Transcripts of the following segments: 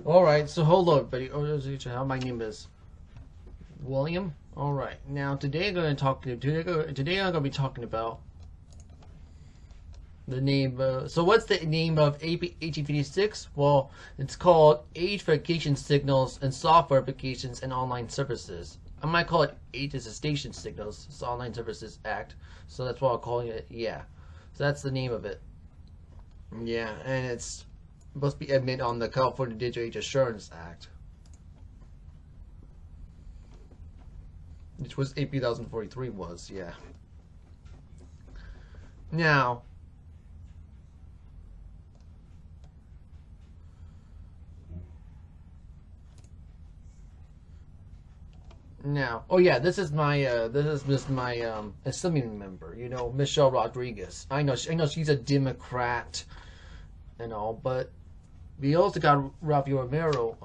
Alright, so hold on, buddy. How my name is William. Alright, now today I'm going to be talking about the name. So what's the name of AP86? Well, it's called Age Verification Signals and Software Applications and Online Services. I might call it Attestation Signals, it's Online Services Act. So that's what I'm calling it. Yeah, so that's the name of it. Yeah, and it's supposed to be admitted on the California Digital Age Assurance Act, which was AP 1043 was, yeah. Now, oh yeah, this is my assembly member, you know, Michelle Rodriguez. I know she's a Democrat and all, but we also got Rafi Romero.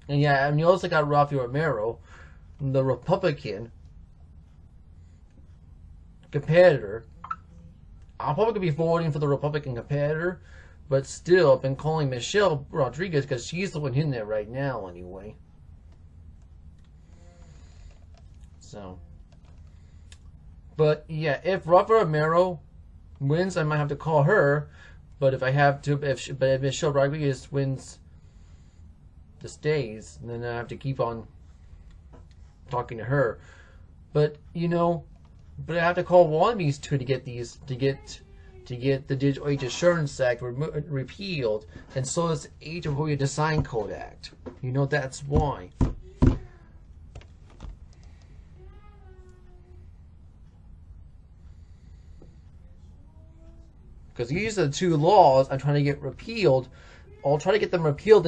And yeah, and you also got Rafi Romero, the Republican competitor. I'm probably going to be voting for the Republican competitor, but still, I've been calling Michelle Rodriguez because she's the one in there right now, anyway. So, but yeah, if Rafa Romero wins, I might have to call her. But if if Michelle Rodriguez wins the stays, then I have to keep on talking to her. But you know, but I have to call one of these two to get the Digital Age Assurance Act repealed, and so does the Age of Employee Design Code Act. You know, that's why. Because these are the two laws I'm trying to get repealed. I'll try to get them repealed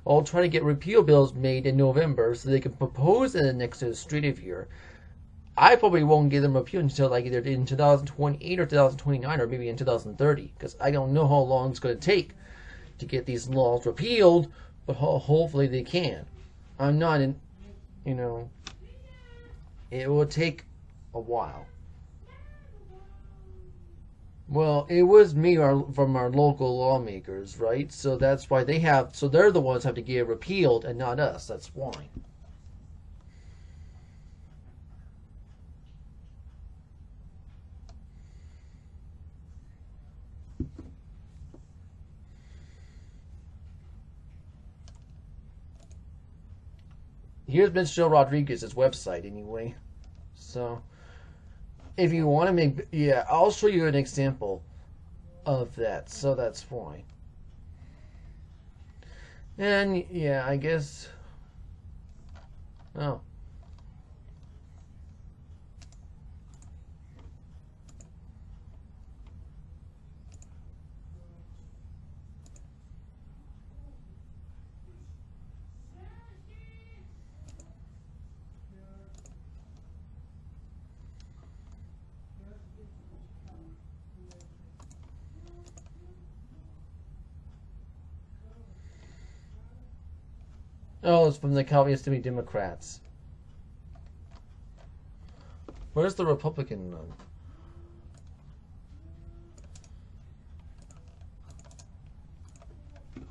I'll try to get repeal bills made in November so they can propose in the next legislative year. I probably won't get them repealed until like either in 2028 or 2029 or maybe in 2030, because I don't know how long it's going to take to get these laws repealed, but hopefully they can. I'm not in, you know, it will take a while. Well, it was me from our local lawmakers, right? So that's why they're the ones who have to get it repealed and not us. That's why. Here's Michelle Rodriguez's website anyway. So if you want to make, yeah, I'll show you an example of that. So that's fine. And yeah, I guess. Oh. Oh, it's from the California Democrats. Where's the Republican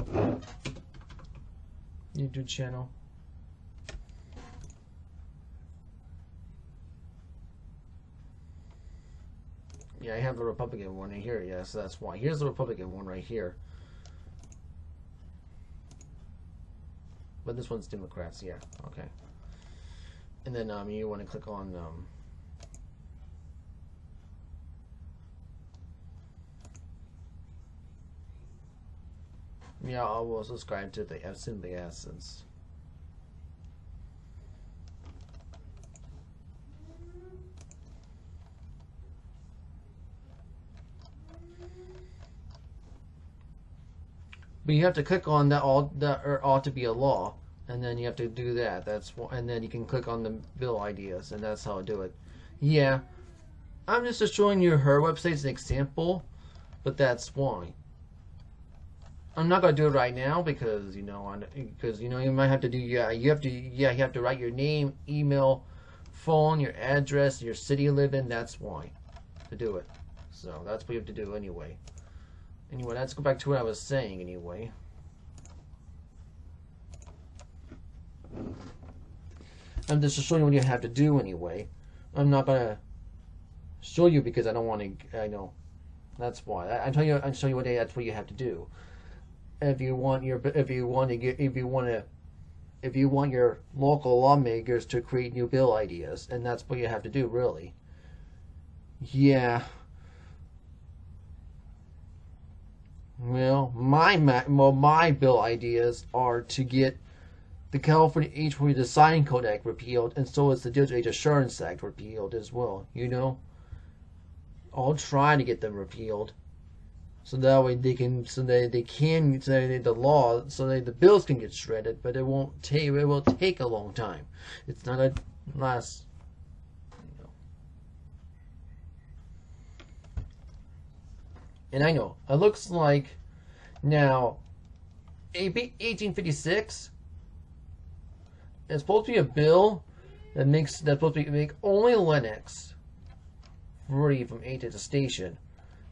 one? YouTube channel. Yeah, I have the Republican one right here. Yeah, so that's why. Here's the Republican one right here. But this one's Democrats, yeah. Okay. And then you want to click on yeah, I will subscribe to the Assembly Essence. But you have to click on that ought to be a law, and then you have to do that. And then you can click on the bill ideas, and that's how I do it. Yeah, I'm just showing you her website as an example, but that's why. I'm not gonna do it right now because you might have to do you have to write your name, email, phone, your address, your city you live in. That's why to do it. So that's what you have to do anyway. Anyway, let's go back to what I was saying anyway. I'm just showing you what you have to do anyway. I'm not gonna show you because I don't want to. I know that's why. I'm telling you. I'm showing you that's what you have to do. If you want your local lawmakers to create new bill ideas, and that's what you have to do, really. Yeah. Well, my bill ideas are to get the California Age-appropriate Design Code Act repealed, and so is the Digital Age Assurance Act repealed as well. I'll try to get them repealed, so that way the bills can get shredded, but it will take a long time. It's not a last. And I know it looks like now AB 1856 is supposed to be a bill that's supposed to make only Linux free from attestation.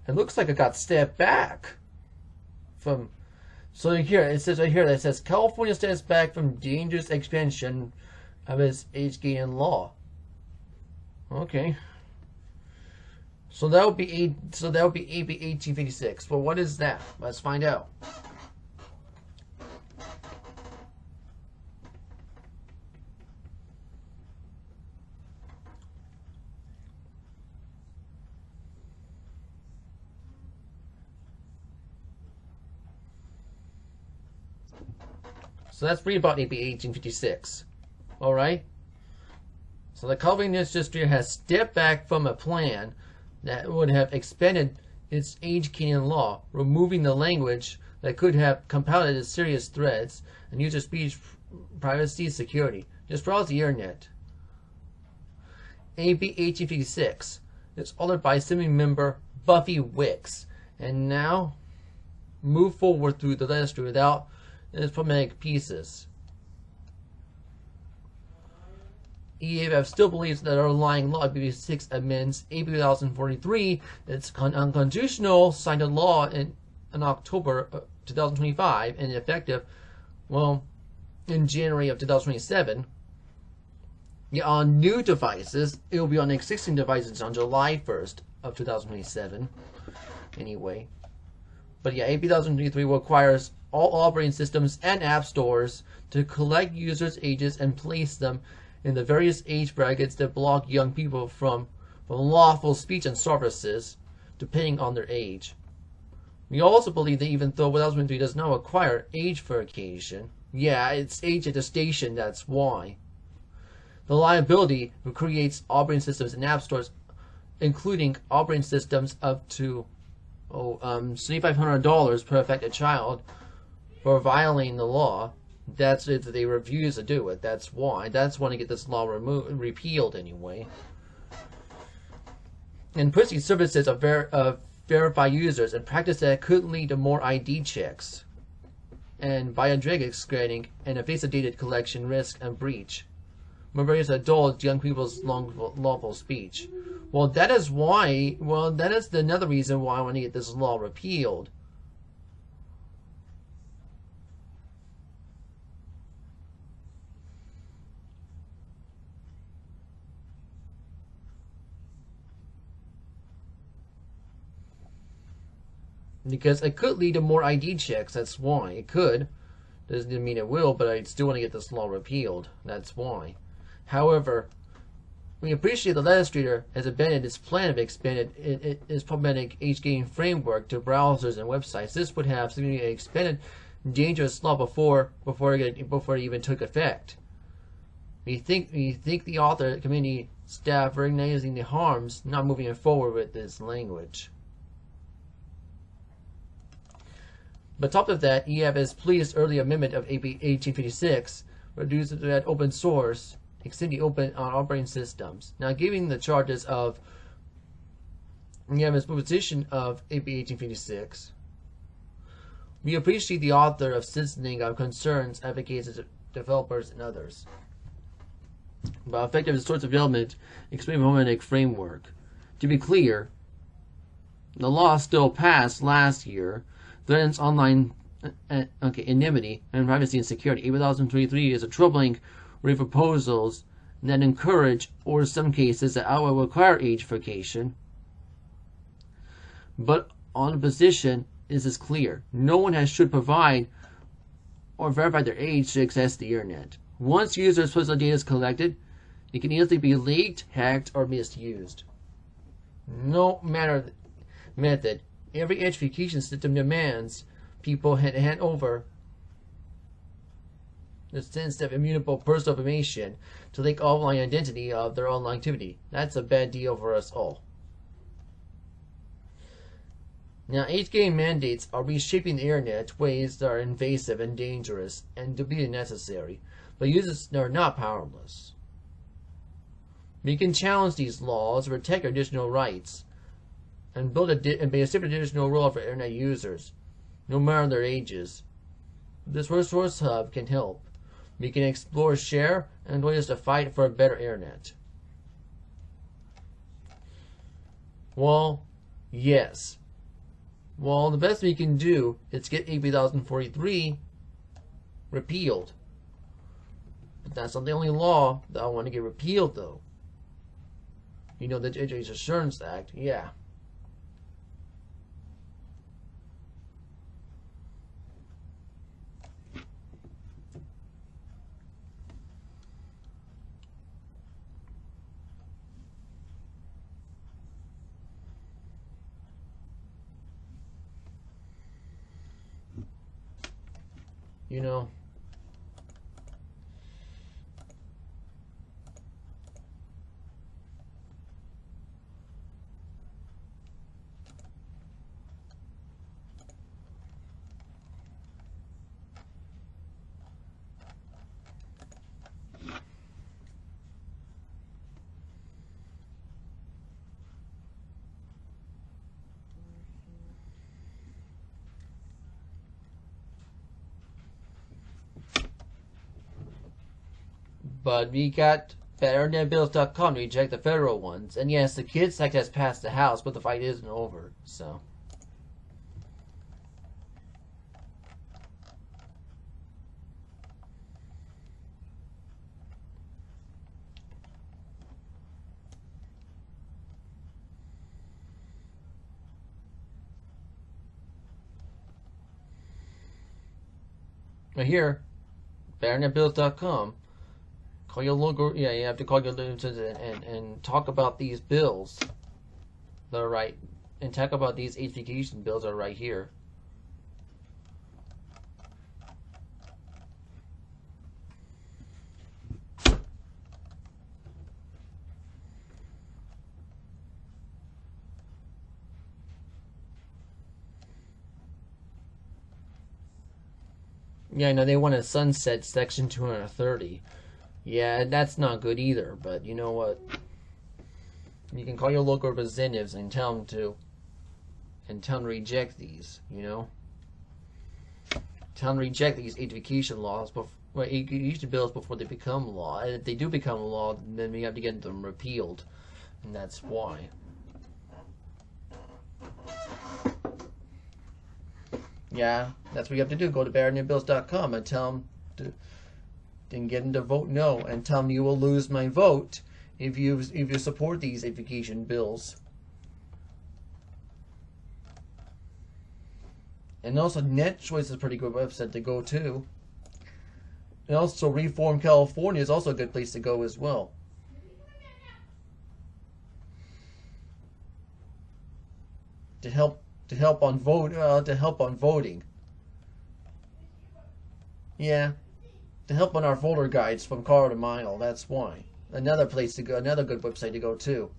It looks like it got stepped back from. So here it says right here that says California steps back from dangerous expansion of its age-gating law. Okay. So that would be AB 1856. Well, what is that? Let's find out. So let's read about AB 1856. All right. So the California Legislature has stepped back from a plan that would have expanded its age-gating law, removing the language that could have compounded serious threats and user speech, privacy, security. Just browse the internet. AB 1856 is authored by Assembly member Buffy Wicks, and now move forward through the legislature without its problematic pieces. EAF still believes that our underlying law, AB 6 amends AB 2043, it's unconstitutional, signed into law in October 2025 and effective, in January of 2027. Yeah, on new devices, it will be on existing devices on July 1st of 2027. Anyway. But yeah, AB 2023 requires all operating systems and app stores to collect users' ages and place them in the various age brackets that block young people from lawful speech and services, depending on their age. We also believe that even though 2023 does not require age verification, it's age attestation, that's why. The liability creates operating systems and app stores, including operating systems up to $3,500 per affected child for violating the law. That's if they refuse to do it. That's why. That's when to get this law repealed anyway. And pussy services of verify users and practice that could lead to more ID checks and biometric scanning and evasive data collection risk and breach. Various adults, young people's lawful speech. Well, that is why. Well, that is another reason why I want to get this law repealed. Because it could lead to more ID checks. That's why. It could. Doesn't mean it will, but I still want to get this law repealed. That's why. However, we appreciate the legislature has abandoned its plan of expanded its problematic age-gating framework to browsers and websites. This would have significantly expanded dangerous law before it even took effect. We think the author, community, staff recognizing the harms, not moving forward with this language. But top of that, EF is pleased early amendment of AB 1856 reduces that open source, extending open on operating systems. Now, giving the charges of EF's position of AB 1856, We appreciate the author of listening of concerns, advocates, developers, and others. About effective sorts of development, explain harmonic framework. To be clear, the law still passed last year threatens online anonymity and privacy and security. 8023 is a troubling proposals that encourage, or in some cases that outright require age verification. But on the position is clear. No one should provide or verify their age to access the internet. Once users' personal data is collected, it can easily be leaked, hacked, or misused. No matter method, every education system demands people hand over the sensitive, immutable personal information to link offline identity of their online activity. That's a bad deal for us all. Now, age-gating mandates are reshaping the internet ways that are invasive and dangerous and deeply unnecessary, but users are not powerless. We can challenge these laws, protect our additional rights, and build and be a separate additional role for internet users, no matter their ages. This resource hub can help. We can explore, share, and ways to fight for a better internet. Well, yes. Well, the best we can do is get AB 1043 repealed. But that's not the only law that I want to get repealed, though. You know, the Education Assurance Act, yeah. You know, but we got betternetbills.com to reject the federal ones. And yes, the Kids Act has passed the House, but the fight isn't over, so. Right here, betternetbills.com. Call your local, yeah, you have to call your local and talk about these bills that are right, and talk about these education bills that are right here. Yeah, I know they want to sunset Section 230. Yeah, that's not good either, but you know what? You can call your local representatives and tell them to reject these, you know? Tell them to reject these education laws, education bills before they become law. And if they do become law, then we have to get them repealed. And that's why. Yeah, that's what you have to do. Go to betternetbills.com and tell them to and get them to vote no, and tell them you will lose my vote if you support these education bills. And also, NetChoice is a pretty good website to go to. And also, Reform California is also a good place to go as well. To help on voting. Yeah. To help on our voter guides from car to mile, that's why. Another place to go, another good website to go to.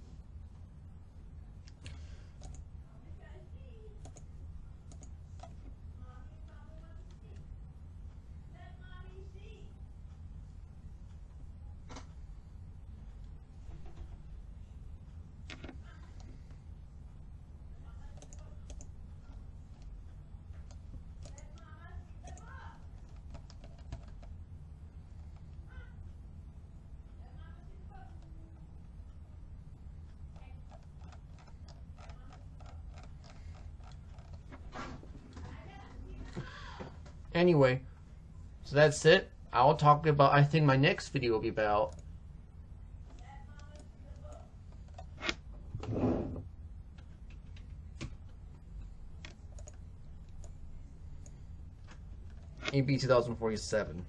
Anyway, so that's it. I'll talk about, I think my next video will be about AB 2047.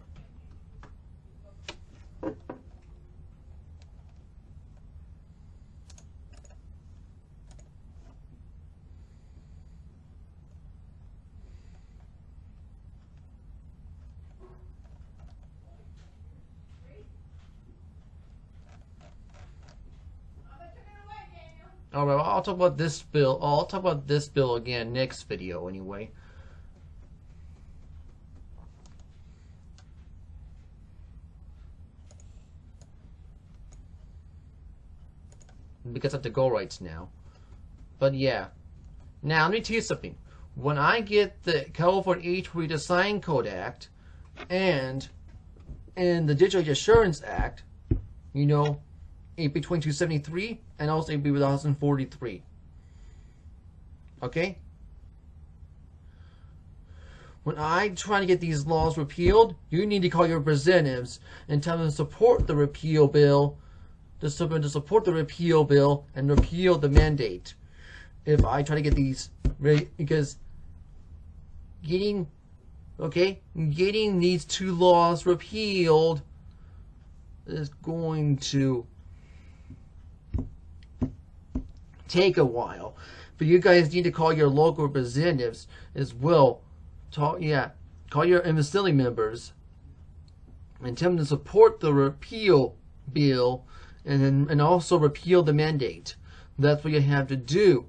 Alright, well, I'll talk about this bill. I'll talk about this bill again next video anyway. Because I have to go right now. But yeah. Now, let me tell you something. When I get the California Age Redesign Code Act and the Digital Assurance Act, you know, AB 2273 and also AB 1043. Okay? When I try to get these laws repealed, you need to call your representatives and tell them to support the repeal bill, to support the repeal bill and repeal the mandate. If I try to get these, because getting these two laws repealed is going to take a while. But you guys need to call your local representatives as well. Call your assembly members and tell them to support the repeal bill and also repeal the mandate. That's what you have to do.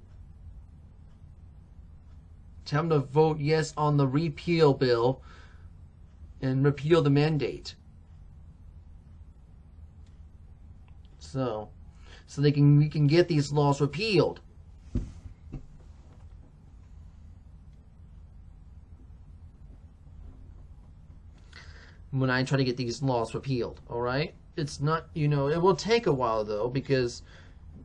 Tell them to vote yes on the repeal bill and repeal the mandate. So we can get these laws repealed. When I try to get these laws repealed, alright? It's not, you know, it will take a while though, because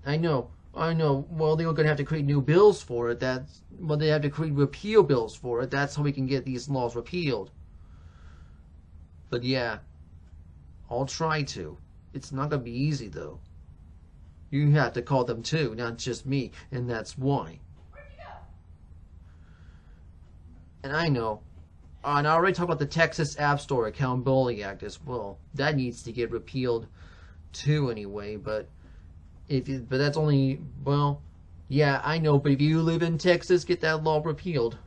I know, well, they're going to have to create new bills for it. They have to create repeal bills for it. That's how we can get these laws repealed. But yeah, I'll try to. It's not going to be easy though. You have to call them too, not just me, and that's why. Where'd you go? And I know. And I already talked about the Texas App Store Accountability Act as well. That needs to get repealed too anyway, but that's only, well, yeah, I know, but if you live in Texas, get that law repealed.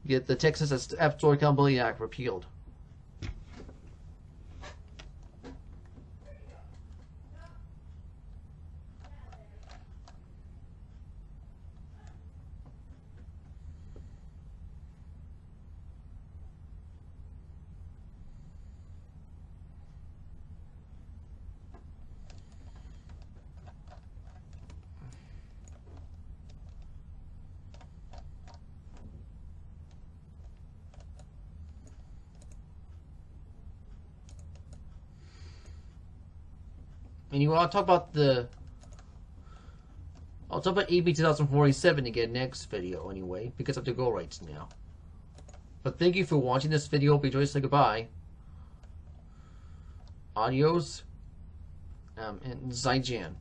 Get the Texas App Store Accountability Act repealed. Anyway, I'll talk about AB 2047 again next video anyway, because I have to go right now. But thank you for watching this video. Be sure to say goodbye. Adios, and Zaijian.